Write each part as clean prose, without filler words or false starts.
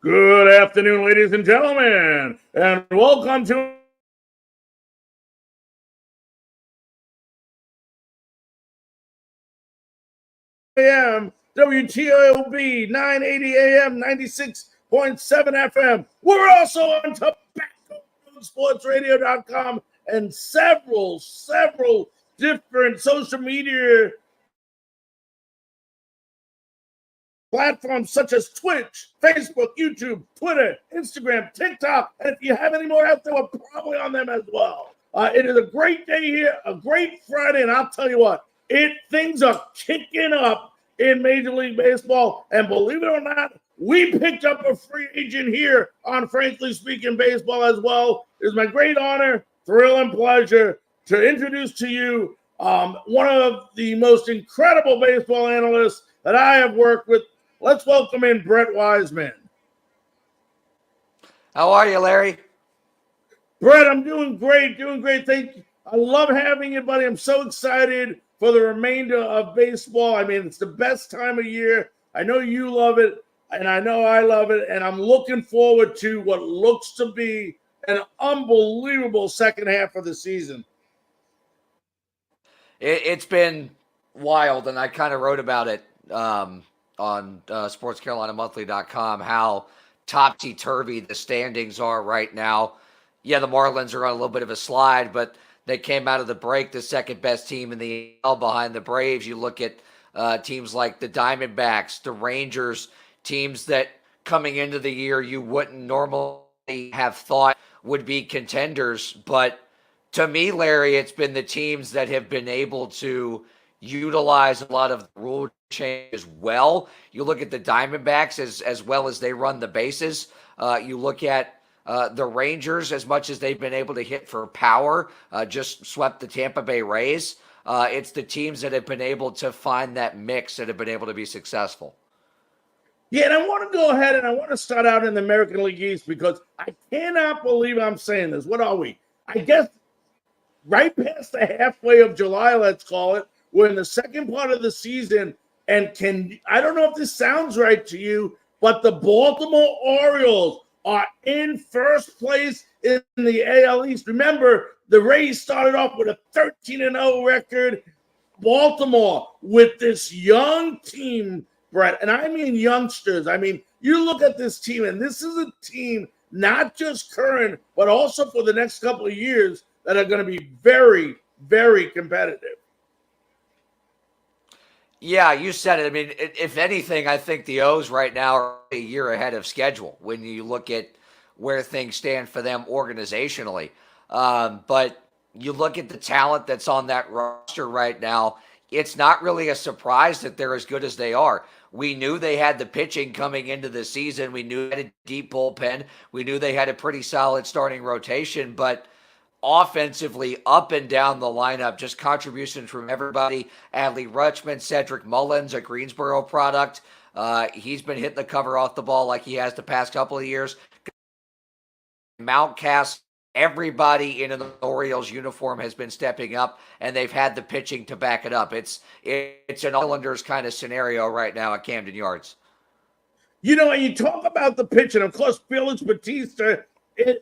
Good afternoon, ladies and gentlemen, and welcome to AM WTOB 980 AM 96.7 FM. We're also on TobaccoSportsRadio.com and several different social media platforms such as Twitch, Facebook, YouTube, Twitter, Instagram, TikTok, and if you have any more out there, we're probably on them as well. It is a great day here, a great Friday, and I'll tell you what, things are kicking up in Major League Baseball, and believe it or not, we picked up a free agent here on Frankly Speaking Baseball as well. It is my great honor, thrill, and pleasure to introduce to you one of the most incredible baseball analysts that I have worked with. Let's welcome in Brett Wiseman. How are you, Larry? Brett, I'm doing great. Thank you. I love having you, buddy. I'm so excited for the remainder of baseball. I mean, it's the best time of year. I know you love it, and I know I love it, and I'm looking forward to what looks to be an unbelievable second half of the season. It's been wild, and I kind of wrote about it on SportsCarolinaMonthly.com, how topsy-turvy the standings are right now. Yeah, the Marlins are on a little bit of a slide, but they came out of the break the second-best team in the AL behind the Braves. You look at teams like the Diamondbacks, the Rangers, teams that coming into the year you wouldn't normally have thought would be contenders. But to me, Larry, it's been the teams that have been able to utilize a lot of the rule changes well. You look at the Diamondbacks as well as they run the bases. You look at the Rangers, as much as they've been able to hit for power, just swept the Tampa Bay Rays. It's the teams that have been able to find that mix that have been able to be successful. Yeah, and I want to go ahead and I want to start out in the American League East because I cannot believe I'm saying this. What are we? I guess right past the halfway of July, let's call it. We're in the second part of the season, and I don't know if this sounds right to you, but the Baltimore Orioles are in first place in the AL East. Remember, the Rays started off with a 13-0 record. Baltimore with this young team, Brett, and I mean youngsters. I mean, you look at this team, and this is a team not just current, but also for the next couple of years that are going to be very, very competitive. Yeah, you said it. I mean, if anything, I think the O's right now are a year ahead of schedule when you look at where things stand for them organizationally. But you look at the talent that's on that roster right now, it's not really a surprise that they're as good as they are. We knew they had the pitching coming into the season. We knew they had a deep bullpen. We knew they had a pretty solid starting rotation, but offensively up and down the lineup, just contributions from everybody. Adley Rutschman, Cedric Mullins, a Greensboro product. He's been hitting the cover off the ball like he has the past couple of years. Mountcast, everybody in an Orioles uniform has been stepping up, and they've had the pitching to back it up. It's an Islanders kind of scenario right now at Camden Yards. You know, and you talk about the pitching, of course, Felix Bautista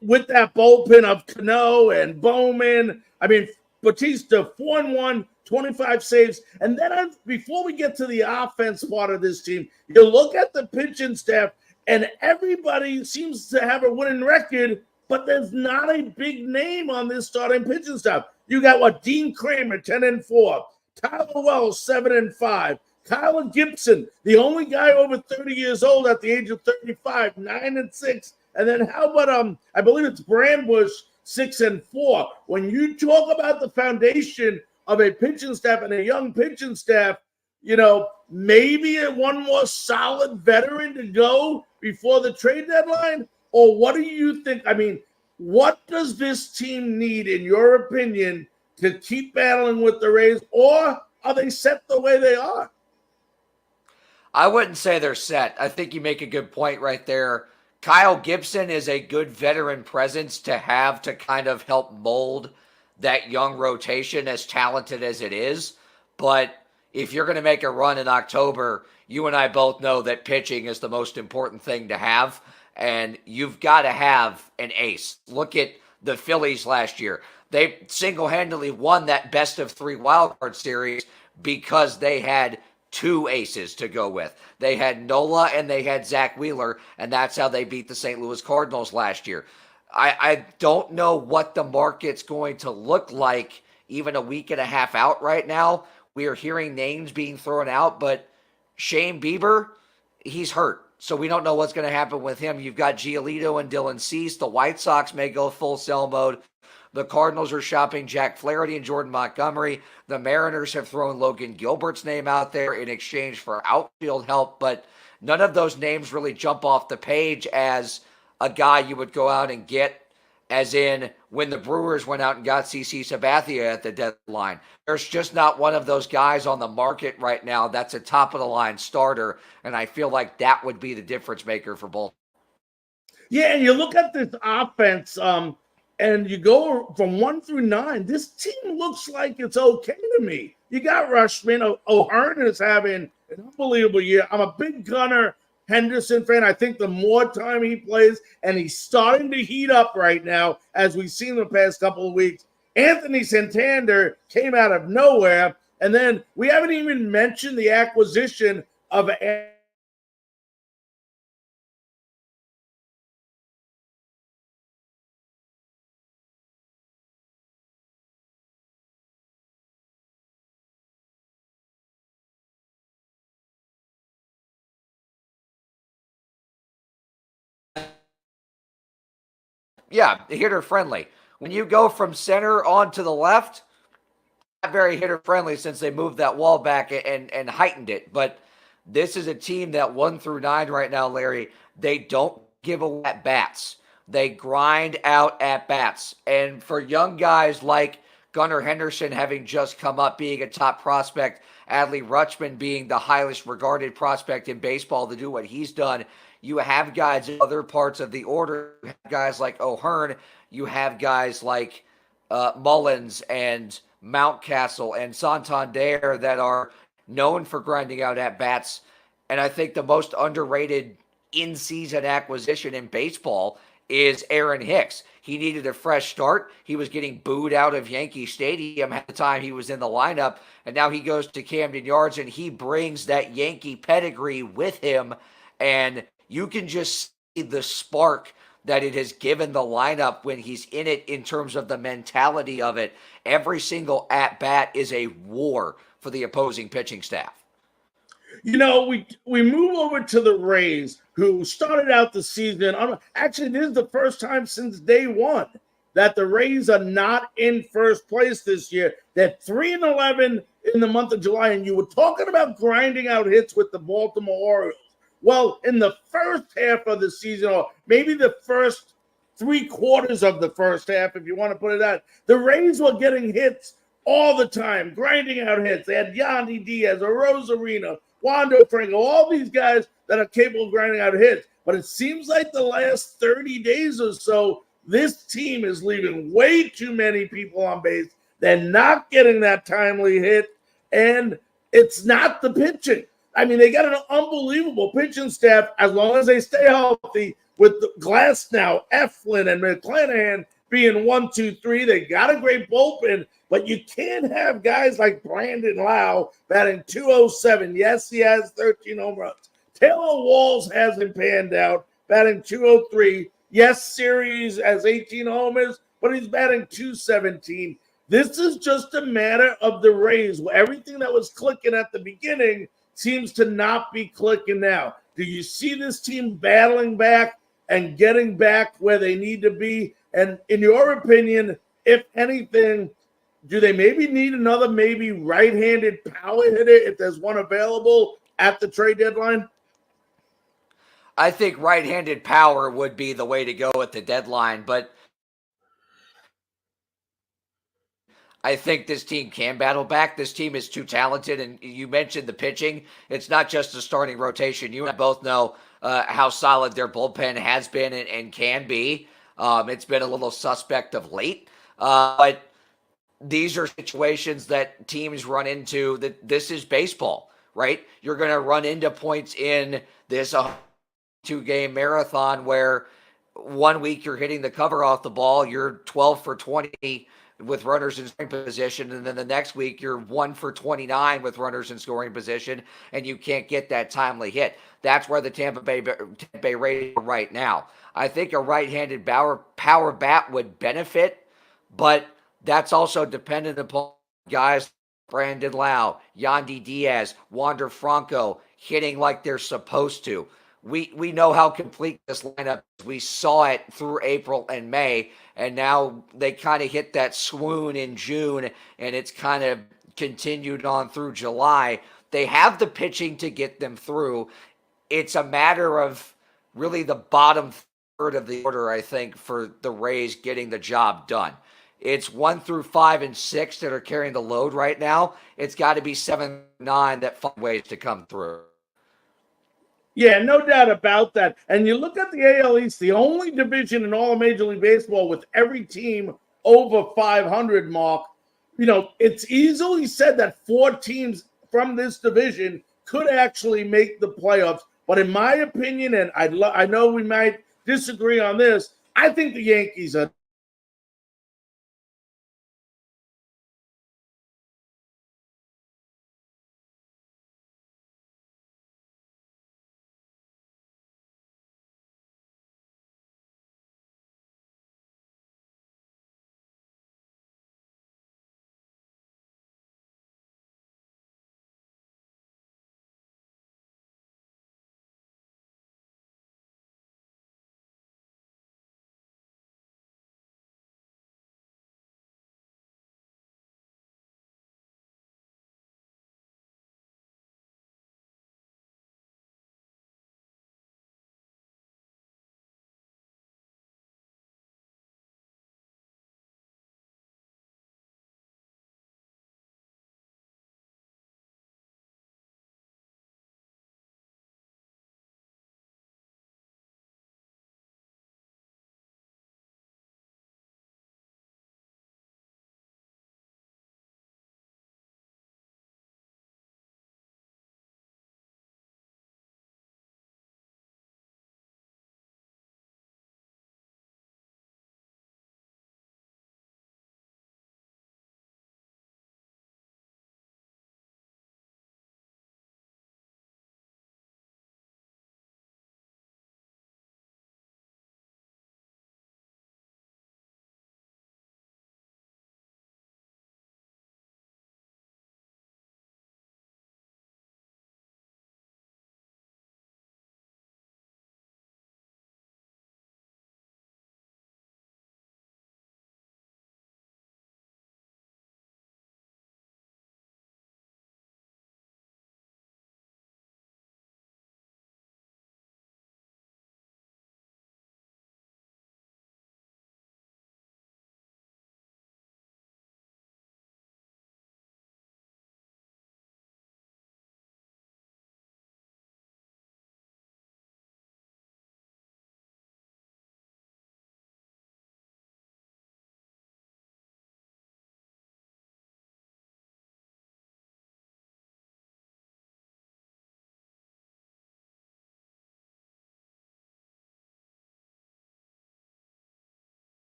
with that bullpen of Cano and Bowman. I mean, Bautista, 4-1, 25 saves. And then before we get to the offense part of this team, you look at the pitching staff, and everybody seems to have a winning record, but there's not a big name on this starting pitching staff. You got Dean Kramer, 10-4, Tyler Wells, 7-5, Kyler Gibson, the only guy over 30 years old at the age of 35, 9-6. And then how about I believe it's Brandbush, 6-4. When you talk about the foundation of a pitching staff and a young pitching staff, you know, maybe one more solid veteran to go before the trade deadline? Or what do you think? I mean, what does this team need, in your opinion, to keep battling with the Rays? Or are they set the way they are? I wouldn't say they're set. I think you make a good point right there. Kyle Gibson is a good veteran presence to have to kind of help mold that young rotation, as talented as it is. But if you're going to make a run in October, you and I both know that pitching is the most important thing to have. And you've got to have an ace. Look at the Phillies last year. They single-handedly won that best of three wildcard series because they had two aces to go with. They had Nola and they had Zach Wheeler, and that's how they beat the St. Louis Cardinals last year. I don't know what the market's going to look like even a week and a half out right now. We are hearing names being thrown out, but Shane Bieber, he's hurt. So we don't know what's going to happen with him. You've got Giolito and Dylan Cease. The White Sox may go full sell mode. The Cardinals are shopping Jack Flaherty and Jordan Montgomery. The Mariners have thrown Logan Gilbert's name out there in exchange for outfield help, but none of those names really jump off the page as a guy you would go out and get, as in when the Brewers went out and got CC Sabathia at the deadline. There's just not one of those guys on the market right now that's a top-of-the-line starter, and I feel like that would be the difference maker for both. Yeah, and you look at this offense, and you go from 1 through 9. This team looks like it's okay to me. You got Rushman. O'Hearn is having an unbelievable year. I'm a big Gunnar Henderson fan. I think the more time he plays, and he's starting to heat up right now, as we've seen the past couple of weeks. Anthony Santander came out of nowhere, and then we haven't even mentioned the acquisition of Yeah, hitter friendly. When you go from center on to the left, not very hitter friendly since they moved that wall back and heightened it. But this is a team that 1 through 9 right now, Larry, they don't give away at bats. They grind out at bats. And for young guys like Gunnar Henderson having just come up, being a top prospect, Adley Rutschman being the highest regarded prospect in baseball to do what he's done, you have guys in other parts of the order. You have guys like O'Hearn. You have guys like Mullins and Mountcastle and Santander that are known for grinding out at bats. And I think the most underrated in-season acquisition in baseball is Aaron Hicks. He needed a fresh start. He was getting booed out of Yankee Stadium at the time he was in the lineup, and now he goes to Camden Yards and he brings that Yankee pedigree with him, and you can just see the spark that it has given the lineup when he's in it in terms of the mentality of it. Every single at-bat is a war for the opposing pitching staff. You know, we move over to the Rays, who started out the season. Actually, this is the first time since day one that the Rays are not in first place this year. They're 3-11 in the month of July, and you were talking about grinding out hits with the Baltimore Orioles. Well, in the first half of the season, or maybe the first 3/4 of the first half, if you want to put it out, the Rays were getting hits all the time, grinding out hits. They had Yandy Diaz, Rosarino, Wander Franco, all these guys that are capable of grinding out hits. But it seems like the last 30 days or so, this team is leaving way too many people on base. They're not getting that timely hit, and it's not the pitching. I mean, they got an unbelievable pitching staff as long as they stay healthy, with the Glasnow, Eflin, and McClanahan being 1, 2, 3. They got a great bullpen, but you can't have guys like Brandon Lau batting 207. Yes, he has 13 home runs. Taylor Walls hasn't panned out, batting 203. Yes, Series has 18 homers, but he's batting 217. This is just a matter of the Rays. Everything that was clicking at the beginning seems to not be clicking now. Do you see this team battling back and getting back where they need to be? And in your opinion, if anything, do they maybe need another maybe right-handed power hitter if there's one available at the trade deadline? I think right-handed power would be the way to go at the deadline, but I think this team can battle back. This team is too talented, and you mentioned the pitching. It's not just a starting rotation. You and I both know how solid their bullpen has been and can be. It's been a little suspect of late, but these are situations that teams run into. That this is baseball, right? You're going to run into points in this 2-game marathon where one week you're hitting the cover off the ball, you're 12 for 20 with runners in scoring position, and then the next week you're 1 for 29 with runners in scoring position, and you can't get that timely hit. That's where the Tampa Bay Rays are right now. I think a right-handed power bat would benefit, but that's also dependent upon guys Brandon Lau, Yandy Diaz, Wander Franco hitting like they're supposed to. We know how complete this lineup is. We saw it through April and May, and now they kind of hit that swoon in June, and it's kind of continued on through July. They have the pitching to get them through. It's a matter of really the bottom third of the order, I think, for the Rays getting the job done. It's 1 through 5 and 6 that are carrying the load right now. It's got to be 7, 9 that find ways to come through. Yeah, no doubt about that. And you look at the AL East, the only division in all of Major League Baseball with every team over 500 mark. You know, it's easily said that 4 teams from this division could actually make the playoffs. But in my opinion, and I know we might disagree on this, I think the Yankees are